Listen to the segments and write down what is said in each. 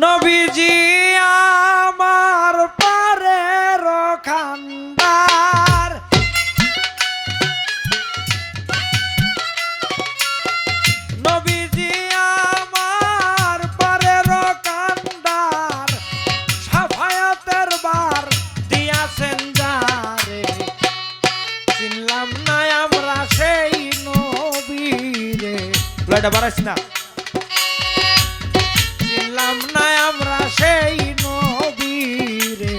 নবীজি আমার পারের খান্দার, নবীজি আমার পারের খান্দার, সাফায়াতের বার দিয়াছেন যারে, চিনলাম না আমরা সেই নবীরে। এটা বাড়াইছি না, চিনলাম না আমরা সেই নবীরে।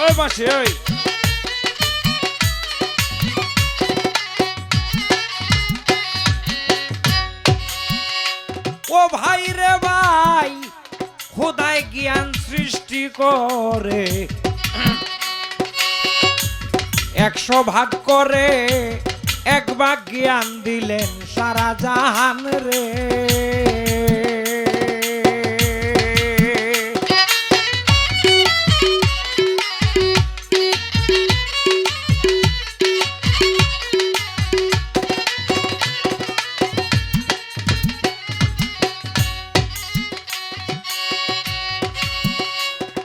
ওই মাসি ওই ও ভাই রে ভাই, খোদায় জ্ঞান সৃষ্টি করে 100 ভাগ করে 1 ভাগ জ্ঞান দিলেন সারা জাহান রে।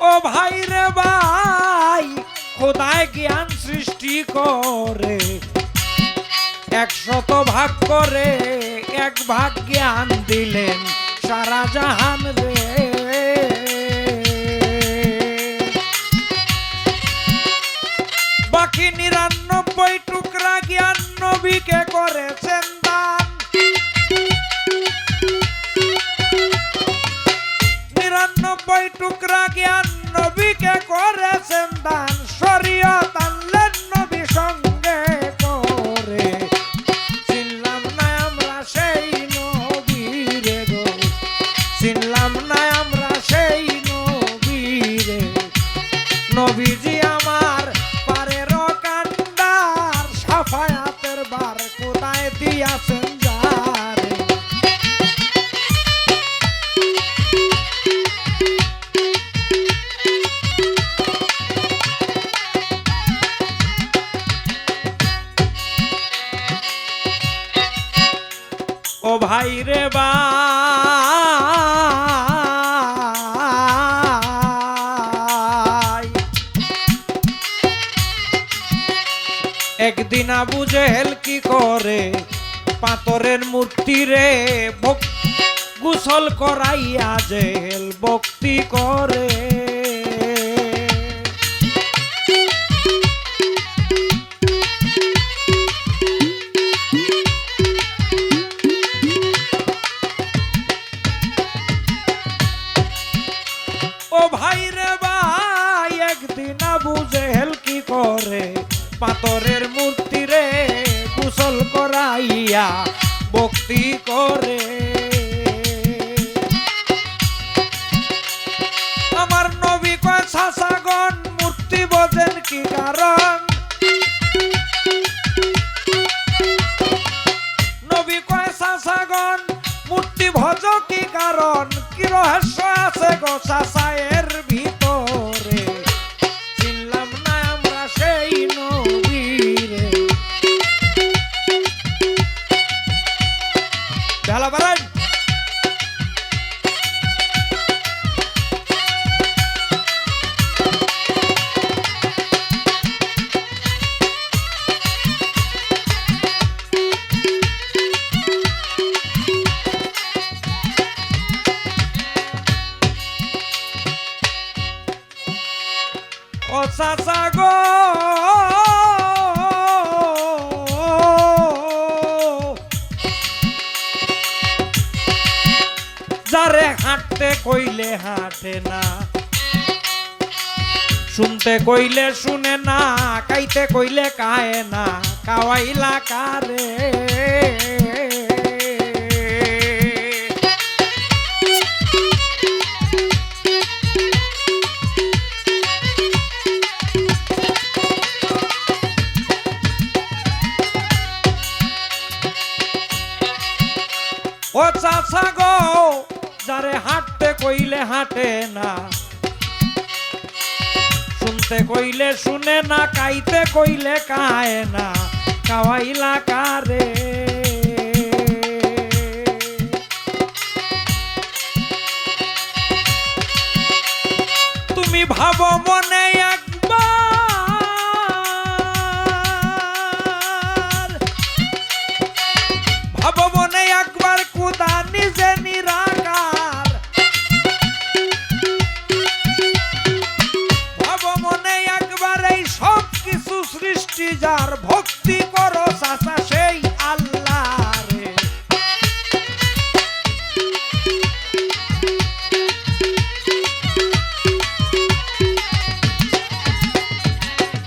ও ভাই রে ভাই, খোদায় জ্ঞান সৃষ্টি করে 100 ভাগ করে 1 ভাগ জ্ঞান দিলেন সারা জাহান রে। বাকি 99 টুকরা জ্ঞান নবীকে করেছেন দান, 99 টুকরা জ্ঞান নবীকে করেছেন দান, শরীয়ত আনলেন নবী সঙ্গে করে, চিনলাম না আমরা সেই নবীরে গো, চিনলাম না আমরা সেই নবীরে। নবীজি আমার পারের কান্ডার, সাফায়াতের বার কোথায় দিয়াছেন যারে। ও ভাই রে ভাই, একদিন আবু জেহেল কি করে পাথরের মূর্তি রে গোসল করাইয়া জেহেল ভক্তি করে। ও ভাই রে ভাই, একদিন আবু জেহেল কি করে পাথরের মূর্তি রে গোসল করাইয়া ভক্তি করে। আমার নবী কয় চাচাগণ মূর্তি বোঝেন কি কারণ, নবী কয় চাচাগণ মূর্তি ভজ কি কারণ, কি রহস্য আছে গো চাচায়ের ভিতরে, চিনলাম না আমরা সেই নবীরে। ঢালা বাড়ান ও চাচা গো, যারে হাঁটতে কইলে হাঁটে না, শুনতে কইলে শুনে না, খাইতে কইলে খায় না, খাওয়াইলা কারে। ও চাচা গো, যারে হাঁটতে কইলে হাঁটে না, শুনতে কইলে শুনে না, কাইতে কইলে কায় না, কাওয়াইলা কারে। তুমি ভাবো মনে একবার, ভাবো মনে একবার খুদা নিজে নিরাকার, ভাবো মনে একবার এই সব কিছু সৃষ্টি যার, ভক্তি করো